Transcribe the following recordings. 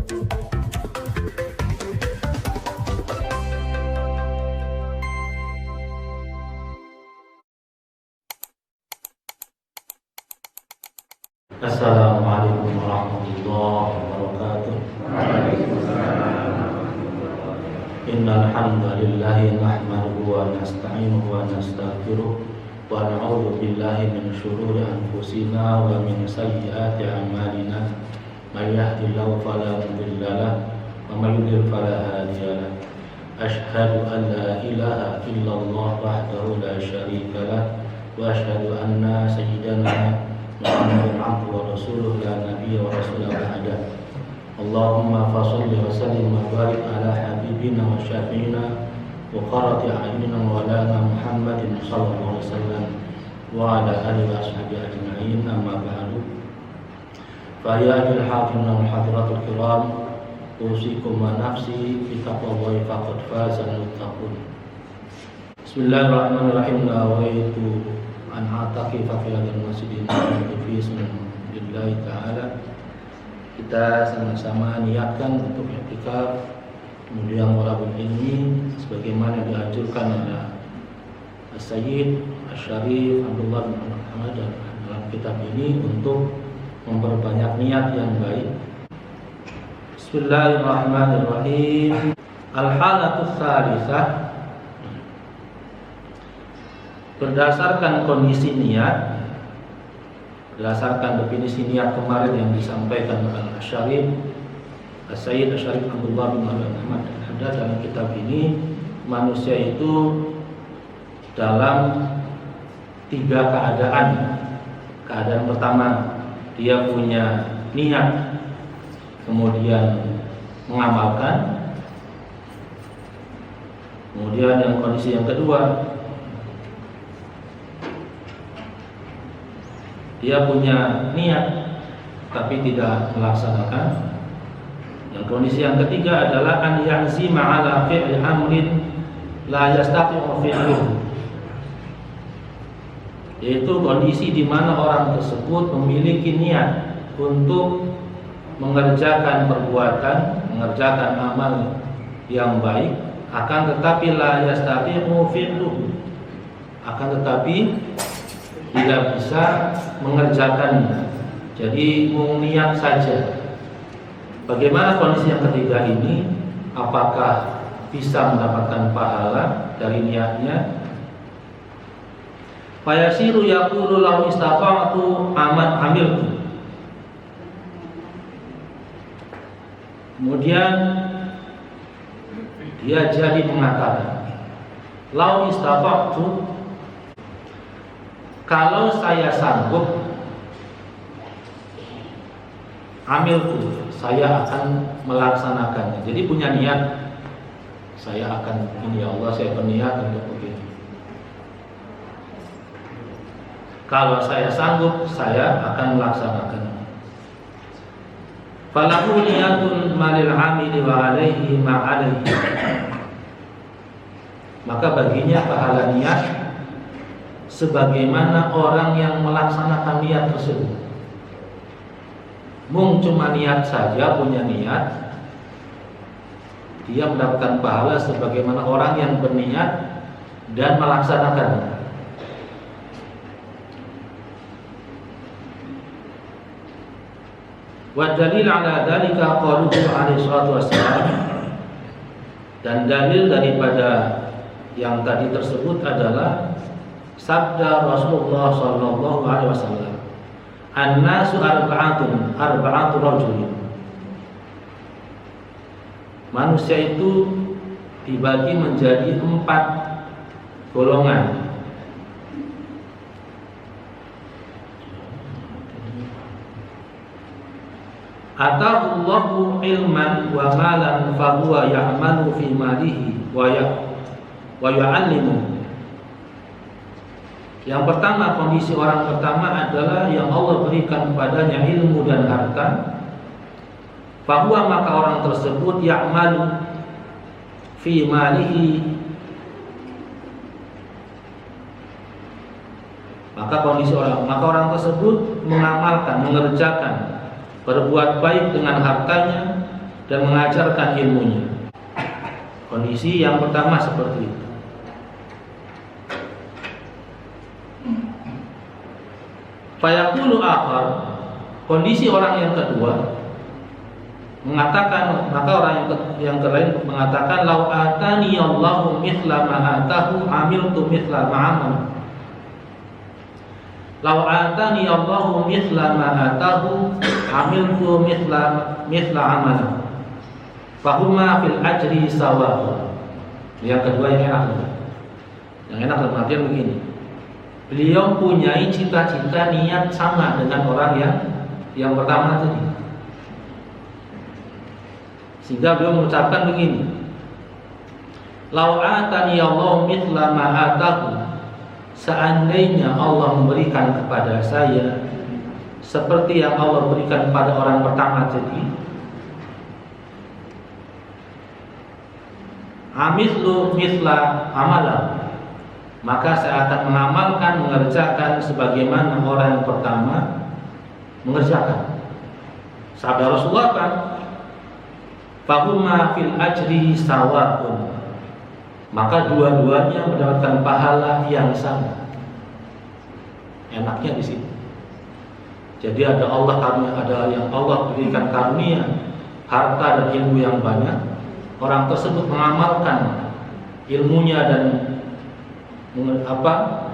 Assalamualaikum warahmatullahi wabarakatuh. Innal hamdalillahi nahmaduhu wa nasta'inuhu wa nastaghfiruh wa na'udzu billahi min shururi anfusina wa min sayyiati a'malina. May yahdihillahu fala mudilla lahu wa may yudlil fala hadiya lahu. Asyhadu an la ilaha illallah wahdahu la syarika lahu wa asyhadu anna sayyidana Muhammadan abduhu wa rasuluhu la nabiyya wa rasulahu ba'da. Allahumma fasholli wa sallim wa barik ala habibina wa syafi'ina wa qurrati a'yunina wa lana Muhammadin sallallahu alaihi wasallam wa ala alihi wa ashabihi ajma'in, amma ba'du. Fa ya ayyuhal hafizuna wal hadiratul kiram, usikum wa nafsi bi taqwallahi faqad fazal muttaqun. Bismillahirrahmanirrahim. Nawaitu an ataqifa fi hadzal masjidin fi ismillahi ta'ala. Kita sama-sama niatkan untuk i'tikaf, kemudian thalabul ilmi sebagaimana dianjurkan oleh Sayyid Asy-Syarif Abdullah bin Muhammad dalam kitab ini untuk memperbanyak niat yang baik. Bismillahirrahmanirrahim. Al-halatus tsalisah. Berdasarkan kondisi niat, berdasarkan definisi niat kemarin yang disampaikan oleh Asy-Syarif Sayyid Asy-Syarif Abdullah bin Muhammad ada dalam kitab ini, manusia itu dalam 3 keadaan. Keadaan pertama, dia punya niat kemudian mengamalkan. Kemudian yang kondisi yang kedua, dia punya niat tapi tidak melaksanakan. Yang kondisi yang ketiga adalah an ya'zima ala fi'li amrin la yastati'u fi'luhu, yaitu kondisi di mana orang tersebut memiliki niat untuk mengerjakan perbuatan, mengerjakan amal yang baik, akan tetapi la yastati'u fi'luhu, akan tetapi tidak bisa mengerjakannya. Jadi niat saja. Bagaimana kondisi yang ketiga ini? Apakah bisa mendapatkan pahala dari niatnya? Fayasiru yaqulu law istata'tu amiltu. Kemudian dia jadi mengatakan, law istata'tu, kalau saya sanggup, amiltu, saya akan melaksanakannya. Jadi punya niat, saya akan ini, ya Allah, saya berniat untuk begini. Kalau saya sanggup, saya akan melaksanakan. Falahu niyatun malil amili wa alaihi ma alaihi. Maka baginya pahala niat sebagaimana orang yang melaksanakan niat tersebut. Cuma niat saja, punya niat, dia mendapatkan pahala sebagaimana orang yang berniat dan melaksanakannya. Wa dalil ala dzalika qauluhu alaihi salatu wassalam, dan dalil daripada yang tadi tersebut adalah sabda Rasulullah sallallahu alaihi wasallam, an-nasu arba'atu rajulin. Manusia itu dibagi menjadi 4 golongan. Atahullahu ilman wa malan fa huwa ya'malu fi malihi wa yu'allimu. Yang pertama, kondisi orang pertama adalah yang Allah berikan kepadanya ilmu dan harta. Fahuwa, maka orang tersebut ya'malu fi malihi, maka orang tersebut mengamalkan, mengerjakan, berbuat baik dengan hartanya. dan mengajarkan ilmunya. Kondisi yang pertama seperti itu. Fayaqulu akhar, kondisi orang yang kedua mengatakan, maka orang yang lain mengatakan, lau atani Allahu mithla ma atahu amiltu mithla ma amal. Lau atani Allahu mithla ma atahu amiltu mithla amal. Fahuma fil ajri sawa. Yang kedua yang enak. Yang enak dalam artian begini. Beliau punyai cita-cita niat sama dengan orang yang pertama tadi. Sehingga beliau mengucapkan begini. Lau atani Allahu mithla ma atahu. Seandainya Allah memberikan kepada saya seperti yang Allah berikan kepada orang pertama tadi, amithlu mithla amala, maka saya akan mengamalkan, mengerjakan sebagaimana orang pertama mengerjakan. Sabda Rasulullah kan, fahuma fil ajri sawa'un, maka dua-duanya mendapatkan pahala yang sama. Enaknya di situ. Jadi ada yang Allah berikan karunia harta dan ilmu yang banyak. Orang tersebut mengamalkan ilmunya dan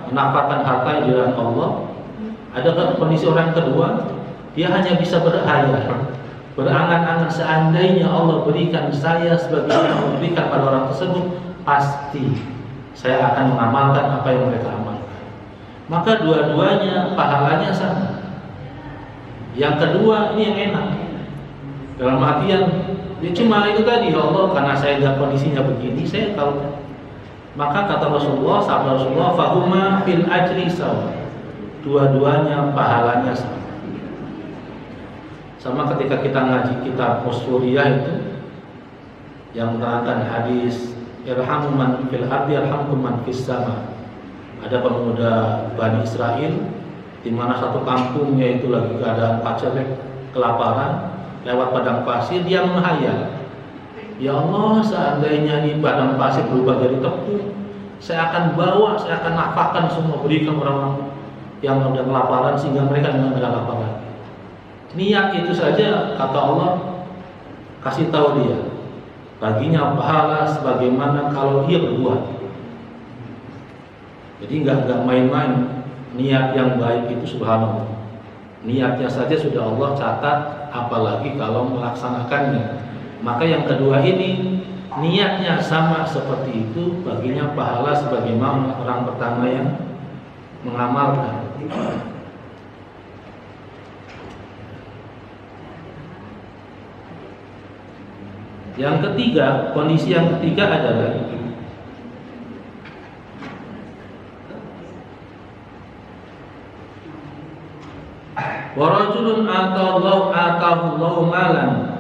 menafkahkan harta di jalan Allah. Ada kondisi orang kedua, dia hanya bisa berhayal, berangan-angan, seandainya Allah berikan saya sebagaimana Allah berikan pada orang tersebut, pasti saya akan mengamalkan apa yang mereka amalkan. Maka dua-duanya pahalanya sama. Yang kedua ini yang enak. Dalam artian ya cuma itu tadi, ya Allah, karena saya lihat kondisinya begini, saya tahu. Maka kata Rasulullah, sabda Rasulullah, fahuma fil ajri sawa. Dua-duanya pahalanya sama. Sama ketika kita ngaji kitab Ushuriyah itu yang menerangkan hadis irhamu man fil ardi yarhamkum man fis sama. Ada pemuda Bani Israel di mana satu kampungnya itu lagi keadaan paceklik, kelaparan, lewat padang pasir dia menghayal, ya Allah, seandainya di padang pasir berubah jadi tepung, saya akan bawa, saya akan nafkahkan semua, berikan orang-orang yang sudah kelaparan sehingga mereka tidak kelaparan. Niat itu saja, kata Allah, kasih tahu dia, baginya pahala sebagaimana kalau dia berbuat. Jadi nggak main-main. Niat yang baik itu subhanallah, niatnya saja sudah Allah catat, apalagi kalau melaksanakannya. Maka yang kedua ini niatnya sama seperti itu, baginya pahala sebagaimana orang pertama yang mengamalkan. Yang ketiga, kondisi yang ketiga adalah warajulun atahu Allahu malan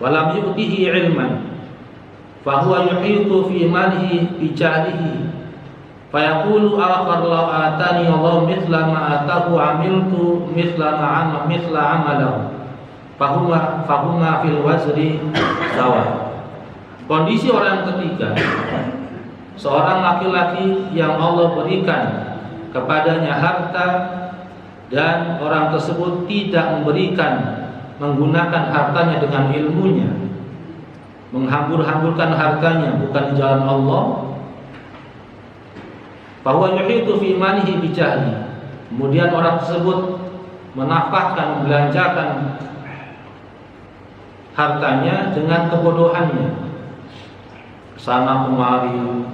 wa lam yu'tihi ilman fa huwa yuhitu fi malihi bi jahlihi fa yaqulu akhar law atani Allahu mithla ma atahu amiltu mithla amalahu fa huma fil wazri sawa. Kondisi orang ketiga, seorang laki-laki yang Allah berikan kepadanya harta dan orang tersebut tidak menggunakan hartanya dengan ilmunya, menghambur-hamburkan hartanya bukan di jalan Allah, bahwa yuhitu fi manihi bijahli, kemudian orang tersebut menafkahkan, membelanjakan hartanya dengan kebodohannya, sana kemari,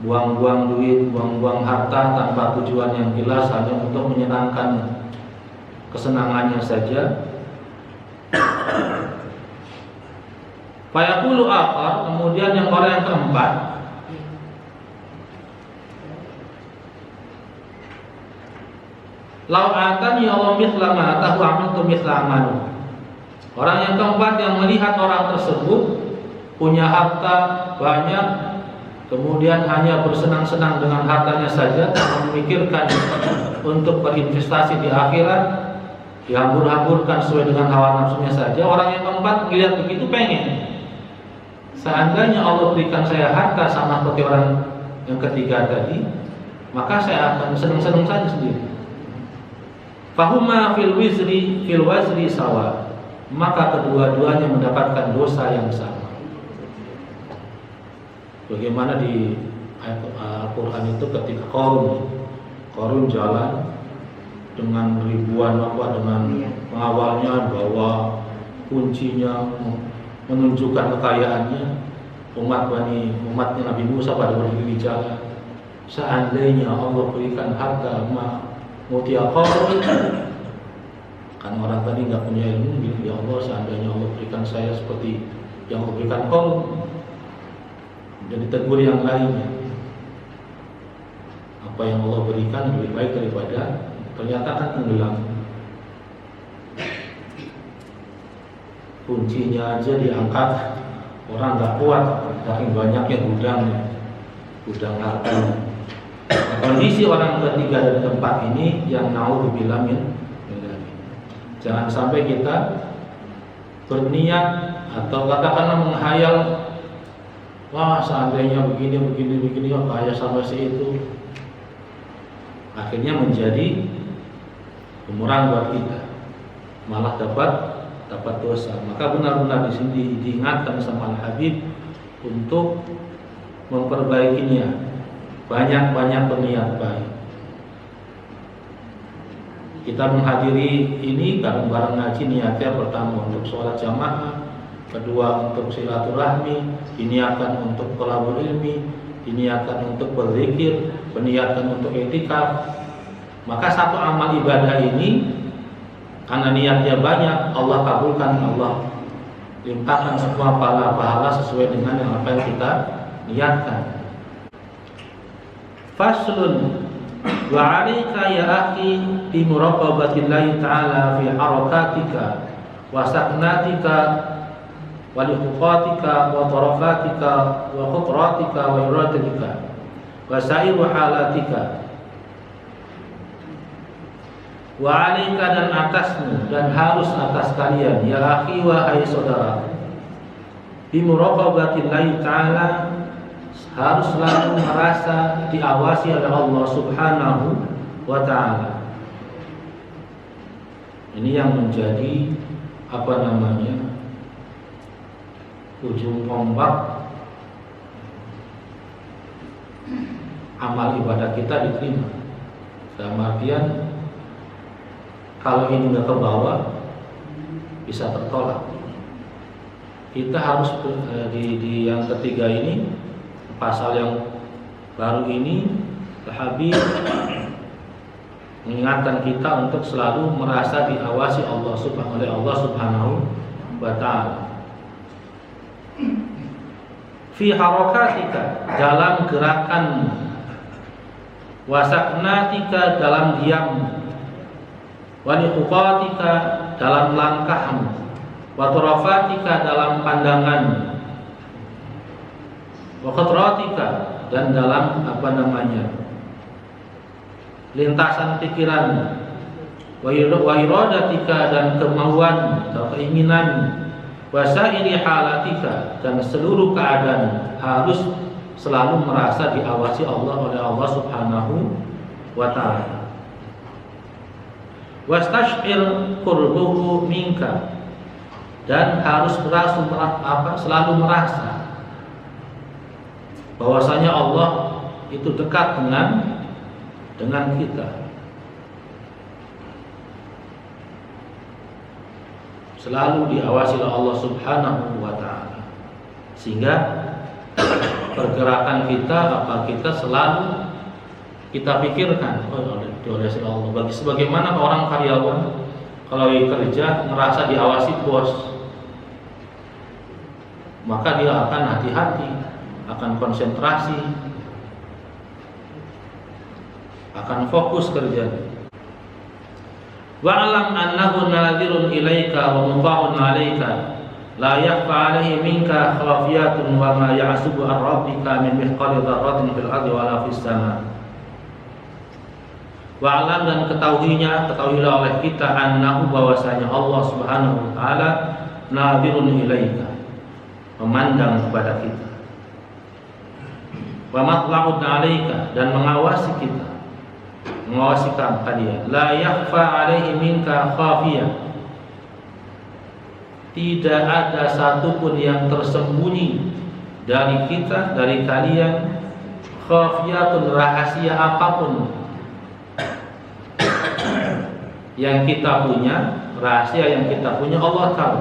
buang-buang duit, buang-buang harta tanpa tujuan yang jelas, hanya untuk menyenangkan kesenangannya saja. Fayaqulu akhar, kemudian yang orang yang keempat, lau atani Allah mithla ma atahu amiltu mithla amalu. Orang yang keempat yang melihat orang tersebut punya harta banyak, kemudian hanya bersenang-senang dengan hartanya saja, tanpa memikirkan untuk berinvestasi di akhirat. dihambur-hamburkan sesuai dengan hawa nafsunya saja. Orang yang keempat melihat begitu pengen. Seandainya Allah berikan saya harta sama seperti orang yang ketiga tadi, maka saya akan senang-senang saja sendiri. Fahuma fil wazri sawa, maka kedua-duanya mendapatkan dosa yang sama. Bagaimana di Al-Quran itu ketika Qarun jalan dengan ribuan dengan pengawalnya, bawa kuncinya, menunjukkan kekayaannya. Umatnya Nabi Musa pada berdiri di jalan. Seandainya Allah berikan harta mutia Qarun, kan orang tadi nggak punya ilmu, bilang ya Allah, seandainya Allah berikan saya seperti yang Allah berikan Qarun. Dan ditegur yang lainnya, apa yang Allah berikan lebih baik daripada, ternyata kan tenggelam. Kuncinya aja diangkat, orang nggak kuat, saking banyaknya gudang harta. Kondisi orang ketiga dan keempat ini yang naudzubillah min. Jangan sampai kita berniat atau katakanlah menghayal, wah seandainya begini, oh, kaya sama si itu. Akhirnya menjadi kemurahan buat kita, malah dapat dosa. Maka benar-benar di sini diingatkan sama Al-Habib untuk memperbaikinya, banyak berniat baik. Kita menghadiri ini bareng-bareng ngaji, niatnya pertama untuk sholat jamaah, kedua untuk silaturahmi, diniatkan untuk thalabul ilmi, diniatkan untuk berzikir, diniatkan untuk i'tikaf. Maka satu amal ibadah ini karena niatnya banyak, Allah kabulkan, Allah limpahkan semua pahala sesuai dengan apa yang kita niatkan. Faslun wa 'alaika ya akhi bi muraqabatillahi ta'ala fi harakatika wa saknatika wa lihuqatika wa tarafatika wa khutratika wa iradatika wa sa'iru halatika. Wa 'alaika, dan atasmu dan harus atas kalian ya akhi wahai saudara, bi muraqabatillahi ta'ala, harus selalu merasa diawasi oleh Allah Subhanahu wa ta'ala. Ini yang menjadi ujung tombak amal ibadah kita diterima. Dalam artian, kalau ini nggak ke bawah, bisa tertolak. Kita harus di yang ketiga ini, pasal yang baru ini, Habib mengingatkan kita untuk selalu merasa diawasi oleh Allah Subhanahu wa ta'ala. Fi harakatika, dalam gerakanmu, wasaknatika, dalam diammu, walihuqatika, dalam langkahmu, waturafatika, dalam pandanganmu, wa khatratika, dan dalam lintasan pikiranmu, wa iradatika, dan kemauan atau keinginan, wa sa'iri halatika, dan seluruh keadaan harus selalu merasa diawasi oleh Allah Subhanahu wa ta'ala. Wastash'ir qurbuhu minka, dan harus selalu merasa bahwasanya Allah itu dekat dengan kita. Selalu diawasi oleh Allah Subhanahu wa ta'ala, sehingga pergerakan kita selalu kita pikirkan diawasi Allah. Sebagaimana orang karyawan kalau kerja ngerasa diawasi bos, maka dia akan hati-hati, akan konsentrasi, akan fokus kerja. Wa'lam annahu nadhirun ilaika wa muta'un 'alaika, la yakhfa 'alaihi minka khafiyatun wa ma ya'subu ar-rabbika min mithqali dzarratin fil ardi wa la fis sama'. Wa'alam dan ketahuilah oleh kita annahu bahwasanya Allah Subhanahu wa taala nadhirun ilaika, memandang kepada kita. Wa matla'un 'alaika, dan mengawasi kita, mengawasi kalian. La yakhfa 'alaihi minka khafiyah, tidak ada satupun yang tersembunyi dari kita, dari kalian, khafiyatun, rahasia apapun yang kita punya, rahasia yang kita punya Allah tahu.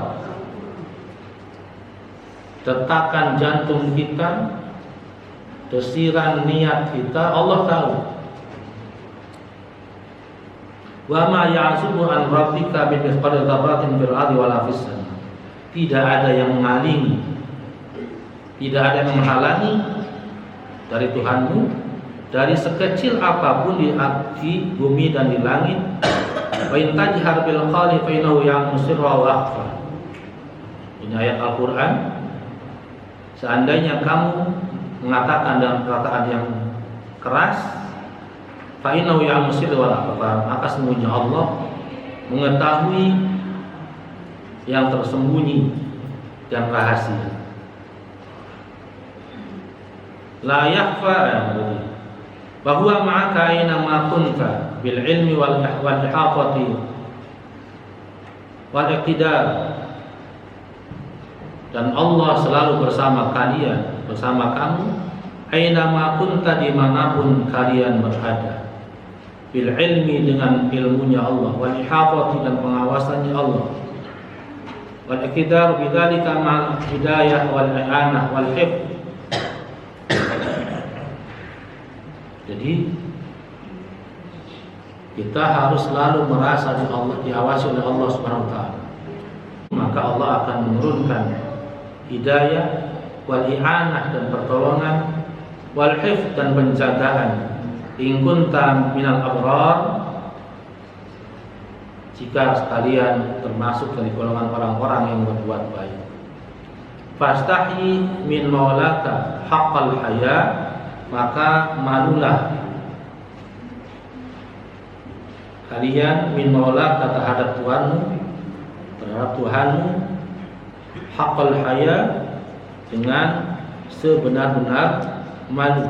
Detakan jantung kita, desiran niat kita Allah tahu. Wa ma ya'zubu an rabbika bi mithqali dzarratin fil ardi wala fis sama. Tidak ada yang mengalingi, tidak ada yang menghalangi dari Tuhanmu, dari sekecil apapun di bumi dan di langit. Wa in tajhar bil qawli fa innahu ya'lamu sirra wa akhfa. Ini ayat Al-Qur'an. Seandainya kamu mengatakan dalam perkataan yang keras, fa innahu ya'lamu sirra wa akhfa, maka sesungguhnya Allah mengetahui yang tersembunyi dan rahasia. La yakhfa bahwa ma'aka aina ma kunta bil ilmi wal ihafati wal iqtidar, dan Allah selalu bersama kalian, bersama kamu, aina ma kunta, dimanapun kalian berada, bil ilmi, dengan ilmunya Allah, wal ihafati, dan pengawasannya Allah, wal iqtidar bidzalika ma'al hidayah wal i'anah wal hifz. Jadi kita harus selalu merasa diawasi oleh Allah Subhanahu wa taala. Maka Allah akan menurunkan hidayah, wal i'anah, dan pertolongan, wal hifz, dan penjagaan. In kunta minal abrar, jika sekalian termasuk dari golongan orang-orang yang berbuat baik. Fastahi min maulaka haqqal haya, maka malulah kalian min maulaka, terhadap Tuhanmu, haqqal haya, dengan sebenar-benar malu.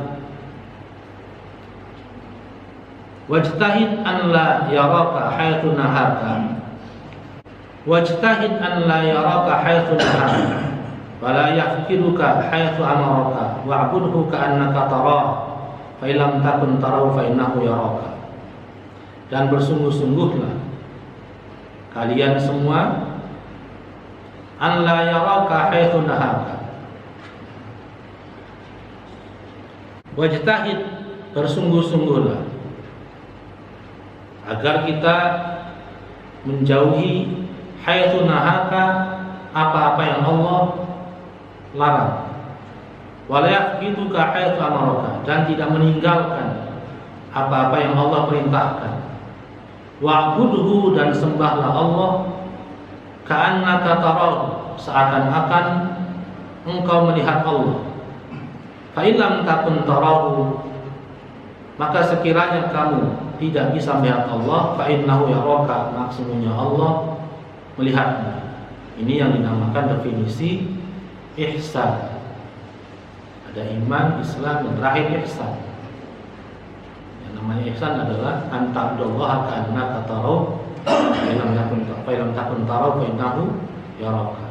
Wajtahid an la yaraka haitsu nahaka, wajtahid an la yaraka haitsu nahaka, wala yafkiruka haitsu amaraka, wa'budhu ka'annaka tarah, fa illam takun tarahu fa innahu yaraka. Dan bersungguh-sungguhlah kalian semua an la yaraka haitsu nahaka, wajtahid, bersungguh-sungguhlah agar kita menjauhi haitsu nahaka, apa-apa yang Allah larang, wala yafkiduka haitsu amaraka, dan tidak meninggalkan apa-apa yang Allah perintahkan. Wa'budhu, dan sembahlah Allah, ka'annaka tarahu, seakan-akan engkau melihat Allah. Fa illam takun tarahu, maka sekiranya kamu tidak bisa melihat Allah, fa innahu yaraka, maksudnya Allah melihatmu. Ini yang dinamakan definisi ihsan. Ada iman, Islam, dan terakhir ihsan. Yang namanya ihsan adalah anta'budallaha ka'annaka tarahu, fa illam takun tarahu fa innahu yaraka.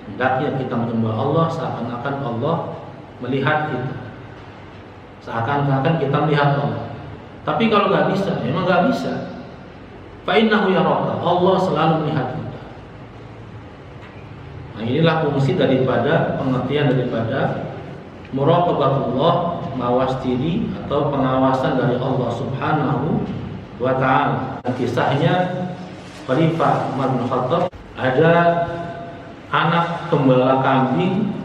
Hendaknya kita menyembah Allah seakan-akan Allah melihat kita, seakan-akan kita melihat Allah. Tapi kalau nggak bisa, memang nggak bisa. Fa innahu yaraka, Allah selalu melihat kita. Nah, inilah fungsi daripada pengertian daripada muraqabatullah, mawas diri atau pengawasan dari Allah Subhanahu wa ta'ala. Kisahnya Khalifah Umar bin Khattab, ada anak gembala kambing,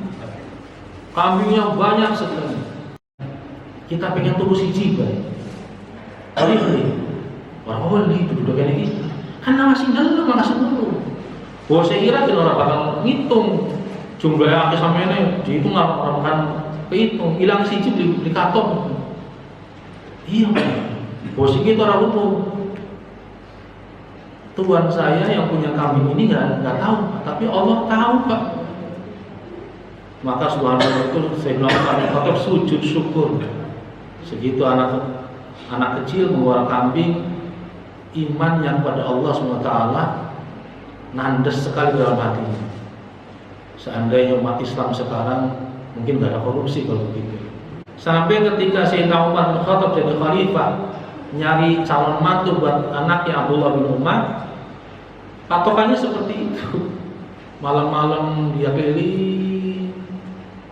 kambingnya banyak sekali. Kita pengen tunggu siji bae. Orang ini duduk-duduk ini kita kan masih dulu, makasih dulu. Bahwa saya kira kita orang bakal ngitung jumlahnya sampai ini, dihitung orang kehitung, hilang siji beli karton. Iya, Posisi itu orang umum. Tuhan saya yang punya kambing ini nggak tahu, tapi Allah tahu Pak. Maka subhanallah itu Sayyidina Umar bin Khattab sujud syukur. Segitu anak kecil mengeluarkan kambing, iman yang pada Allah SWT nandes sekali dalam hatinya. Seandainya umat Islam sekarang mungkin nggak ada korupsi kalau begitu. Sampai ketika Sayyidina Umar bin Khattab jadi khalifah, nyari calon mantu buat anaknya Abdullah bin Umar, patokannya seperti itu. Malam-malam dia keliling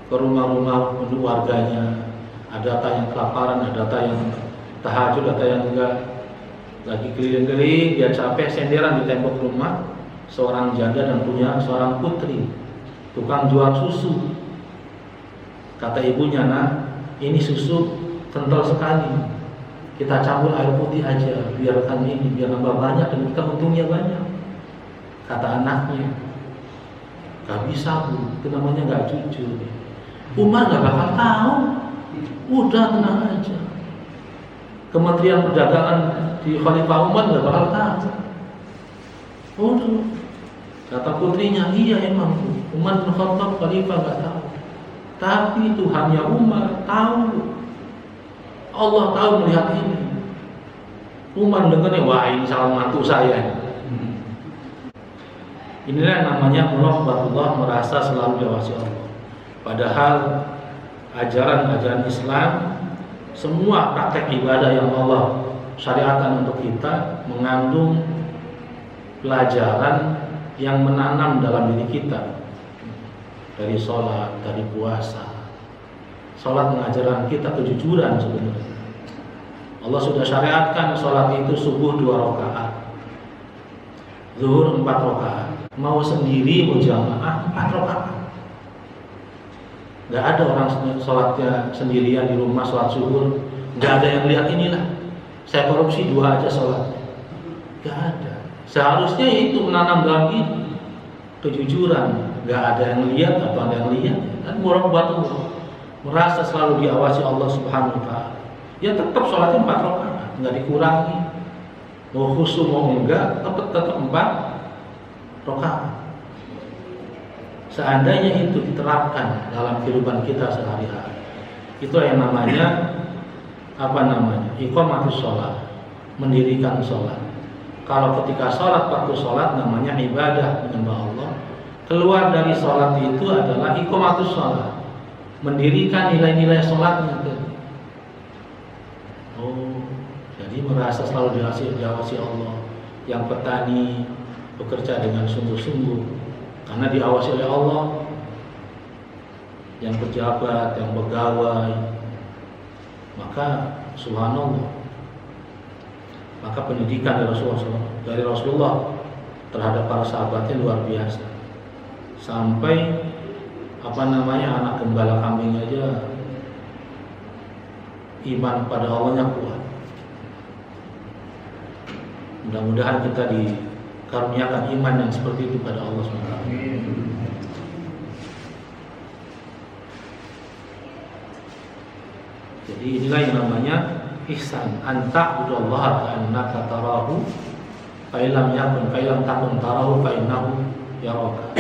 ke rumah-rumah penduduk warganya. Ada yang kelaparan, ada yang tahajud, ada yang enggak. Lagi keliling-keliling, dia capek senderan di tembok rumah. Seorang janda dan punya seorang putri, tukang jual susu. Kata ibunya, "Nah, ini susu kental sekali. Kita campur air putih aja, biarkan ini, biar nambah banyak dan kita untungnya banyak." Kata anaknya, "Gak bisa Bu, itu namanya gak jujur." Umar gak bakal tahu. Udah tenang aja. Kementerian Perdagangan di Khalifah Umar gak bakal tahu. Udah. Kata putrinya, "Iya emang Bu, Umar bin Khattab Khalifah gak tahu. Tapi Tuhannya Umar tahu. Allah tahu melihat ini." Umar dengarnya, wah ini calon mantu saya. Inilah namanya muraqabatullah, merasa selalu diawasi Allah. Padahal ajaran-ajaran Islam, semua praktek ibadah yang Allah syariatkan untuk kita mengandung pelajaran yang menanam dalam diri kita. Dari sholat, dari puasa. Sholat mengajarkan kita kejujuran sebenarnya. Allah sudah syariatkan sholat itu subuh 2 rakaat, zuhur 4 rakaat. Mau sendiri mau jamaah 4 rakaat. Gak ada orang sholatnya sendirian di rumah sholat zuhur, gak ada yang lihat inilah saya korupsi 2 aja sholatnya. Gak ada. Seharusnya itu menanam dalam diri kejujuran. Gak ada yang lihat atau ada yang lihat. Dan muraqabatullah, merasa selalu diawasi Allah Subhanahu wa Ta'ala. Ya tetap sholatnya 4 rakaat, nggak dikurangi. Mau khusyuk mau enggak, tetap 4 rakaat. Seandainya itu diterapkan dalam kehidupan kita sehari-hari, itu yang namanya iqamatus sholat, mendirikan sholat. Kalau ketika sholat, waktu sholat namanya ibadah menyembah Allah. Keluar dari sholat itu adalah iqamatus sholat, mendirikan nilai-nilai sholatnya. Jadi merasa selalu diawasi Allah. Yang petani bekerja dengan sungguh-sungguh karena diawasi oleh Allah. Yang pejabat, yang pegawai, maka subhanallah, maka pendidikan dari Rasulullah terhadap para sahabatnya luar biasa. Sampai anak gembala kambing aja iman pada Allahnya kuat. Mudah-mudahan kita dikaruniakan iman yang seperti itu pada Allah SWT. Jadi inilah yang namanya ihsan, anta'budallaha ka'annaka tarahu fa illam takun tarahu fa innahu yaraka.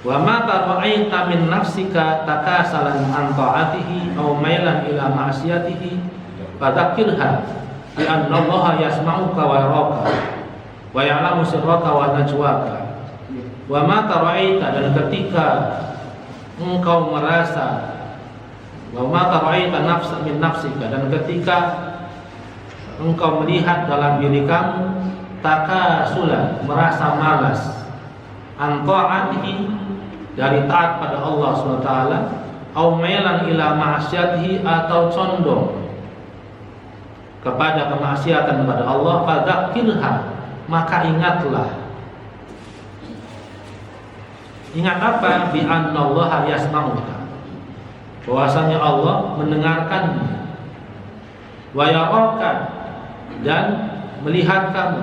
Wa ma tara'aita min nafsika takasalan an ta'atihi aw mailan ila ma'siyatihi fadzakirha bi anna Allah yasma'uka wa yaraka wa ya'lamu sirraka wa najwaka. Wa ma tara'aita, dan ketika engkau merasa, wa ma tara'aita nafsa min nafsika, dan ketika engkau melihat dalam diri kamu takasulan, merasa malas, an ta'atihi, dari taat pada Allah SWT, au mailan ila ma'asyatihi, atau condong kepada kemaksiatan kepada Allah, fadzakirha, maka ingatlah. Ingat apa? Bi annallaha yasma'uka, bahwasanya Allah mendengarkanmu, wa yaraka, dan melihat kamu,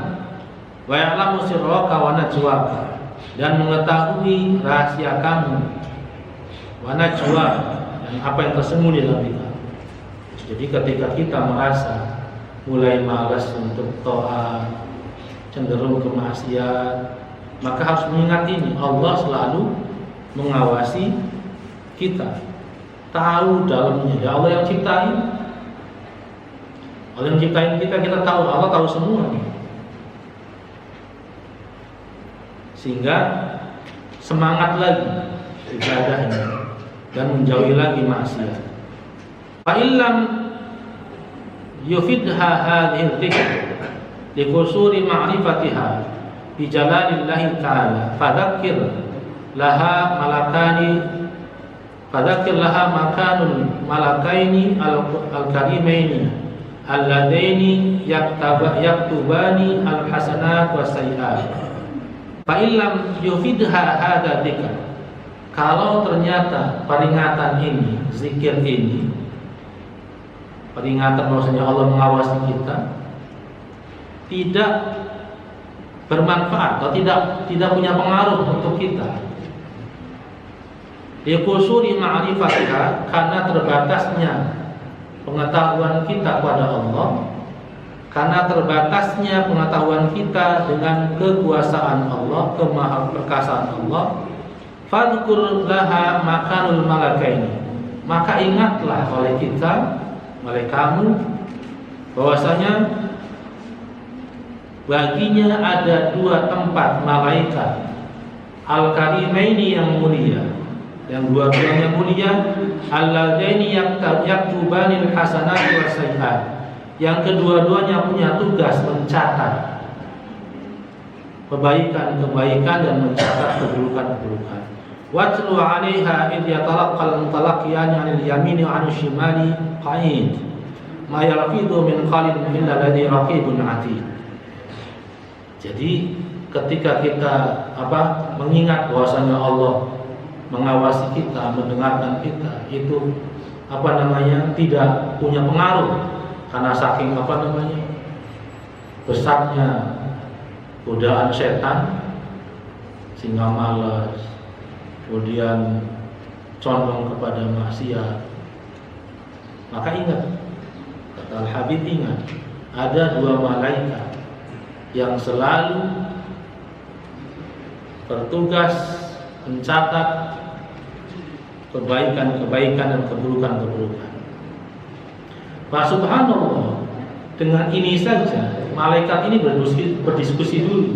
wa ya'lamu sirraka wa najwaka, dan mengetahui rahasia kamu, wa najwa, dan apa yang tersembunyi dalam diri kamu. Jadi ketika kita merasa mulai malas untuk taat, cenderung ke maksiat, maka harus mengingat ini, Allah selalu mengawasi kita, tahu dalamnya. Ya Allah yang ciptain, Allah yang ciptain kita, kita tahu, Allah tahu semua nih. Sehingga semangat lagi ibadahnya dan menjauhi lagi maksiat. Fa illam yufidha hadhihi dzikr li qusuri ma'rifatiha bi jalalillahi ta'ala fadzakir laha makanul malakaini al-karimaini alladaini yaktubani al-hasanat was-sayyi'at. Fa illam yufidha hadza dzikr, kalau ternyata peringatan ini, zikir ini, peringatan bahwasanya Allah mengawasi kita, tidak bermanfaat atau tidak punya pengaruh untuk kita, liqusuri ma'rifatiha, karena terbatasnya pengetahuan kita kepada Allah, karena terbatasnya pengetahuan kita dengan kekuasaan Allah, kemahaperkasaan Allah, fadhkur laha makanul malakaini, maka ingatlah oleh kita, oleh kamu, bahwasanya baginya ada dua tempat malaikat al-karimaini yang mulia, yang dua-duanya mulia, alladaini yaktubanil hasanati was-sayyi'at, yang kedua-duanya punya tugas mencatat kebaikan-kebaikan dan mencatat keburukan-keburukan. Watlu 'alaiha id yatalaqqal mutalaqqiyan 'anil yamini wa 'anil shimali qa'id ma yalfidu min qalbin illa ladzi raqibun 'atid. Jadi ketika kita mengingat bahwasanya Allah mengawasi kita, mendengarkan kita, itu tidak punya pengaruh. Karena saking besarnya godaan setan, sehingga malas, kemudian condong kepada maksiat. Maka ingat, kata Al-Habib, ingat, ada dua malaikat yang selalu bertugas mencatat kebaikan-kebaikan dan keburukan-keburukan. Pak subhanallah, dengan ini saja malaikat ini berdiskusi dulu.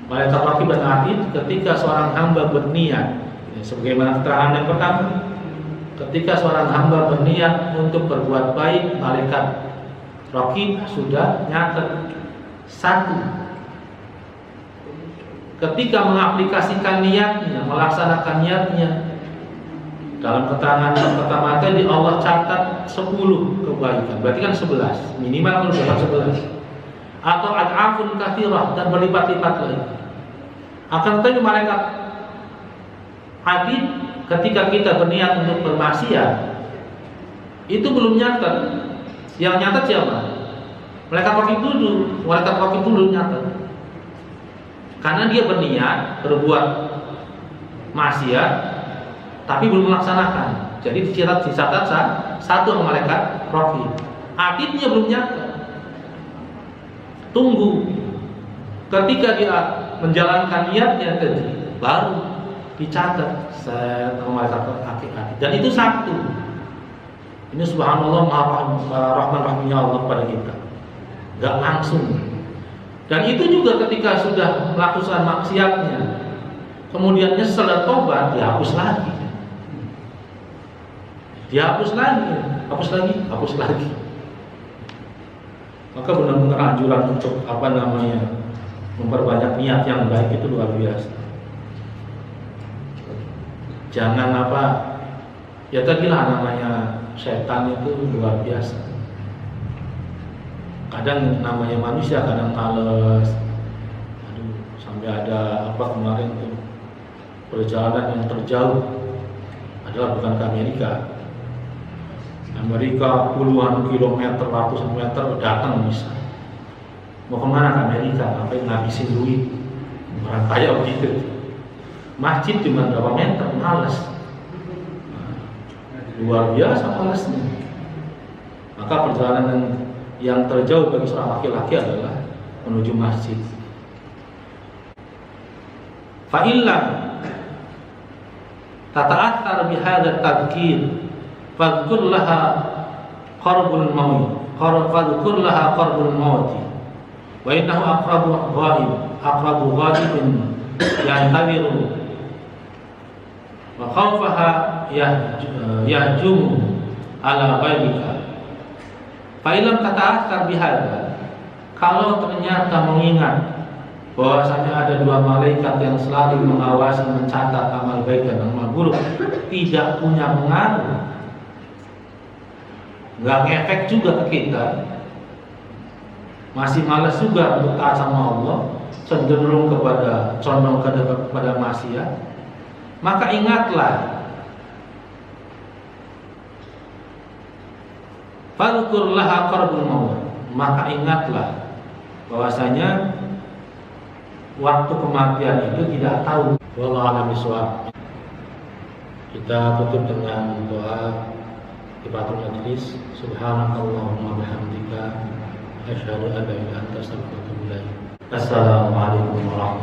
Malaikat Raqib dan Atid, ketika seorang hamba berniat, sebagaimana keterangan yang pertama, ketika seorang hamba berniat untuk berbuat baik, malaikat Raqib sudah nyatet satu. Ketika mengaplikasikan niatnya, melaksanakan niatnya, dalam keterangan yang pertama tadi Allah catat 10 kebaikan, berarti kan 11, minimal kalau dapat 11, atau ad'afun katsirah, dan berlipat-lipat lagi. Akan tetapi malaikat Atid, ketika kita berniat untuk bermaksiat, itu belum nyatat. Yang nyatat siapa? Malaikat Raqib dulu nyatat. Karena dia berniat berbuat maksiat tapi belum melaksanakan. Jadi dicatat satu sama malaikat Raqib. Atidnya belum nyatat. Tunggu. Ketika dia menjalankan niatnya tadi, baru dicatat sama malaikat Atid. Dan itu satu. Ini subhanallah maha rahman rahimnya Allah kepada kita. Gak langsung. Dan itu juga ketika sudah melakukan maksiatnya, kemudian nyesel dan tobat, dihapus lagi. Hapus lagi. Maka benar-benar anjuran untuk memperbanyak niat yang baik itu luar biasa. Jangan ya tadilah namanya setan itu luar biasa. Kadang namanya manusia kadang males. Sampai ada kemarin tuh perjalanan yang terjauh adalah bukan ke Amerika puluhan kilometer, ratusan meter datang bisa. Mau kemana ke Amerika? Sampai ngabisin duit Orang kaya begitu. Masjid cuma berapa meter, malas. Luar biasa malasnya. Maka perjalanan yang terjauh bagi seorang laki-laki adalah menuju masjid. Fa'illam tata'athar bihadza tadhkir fadhkur laha qarbul maut fadhkur laha qarbul maut wa innahu aqrabu ghaibin yantawiru wa khawfaha yahjumu ala ghaibika. Fa'illam tata'athar bihadza, kalau ternyata mengingat bahwasanya ada dua malaikat yang selalu mengawasi, mencatat amal baik dan amal buruk, tidak punya pengaruh, nggak ngefek juga ke kita, masih malas juga untuk taat sama Allah, cenderung condong kepada maksiat, maka ingatlah, fadhkur laha qarbul maut, maka ingatlah bahwasanya waktu kematian itu tidak tahu. Wallahu a'lam bishawab. Kita tutup dengan doa kifaratul majlis. Subhanakallahumma bihamdika asyhadu an la ilaha illa anta astaghfiruka wa atubu ilaik. Assalamualaikum warahmatullahi wabarakatuh.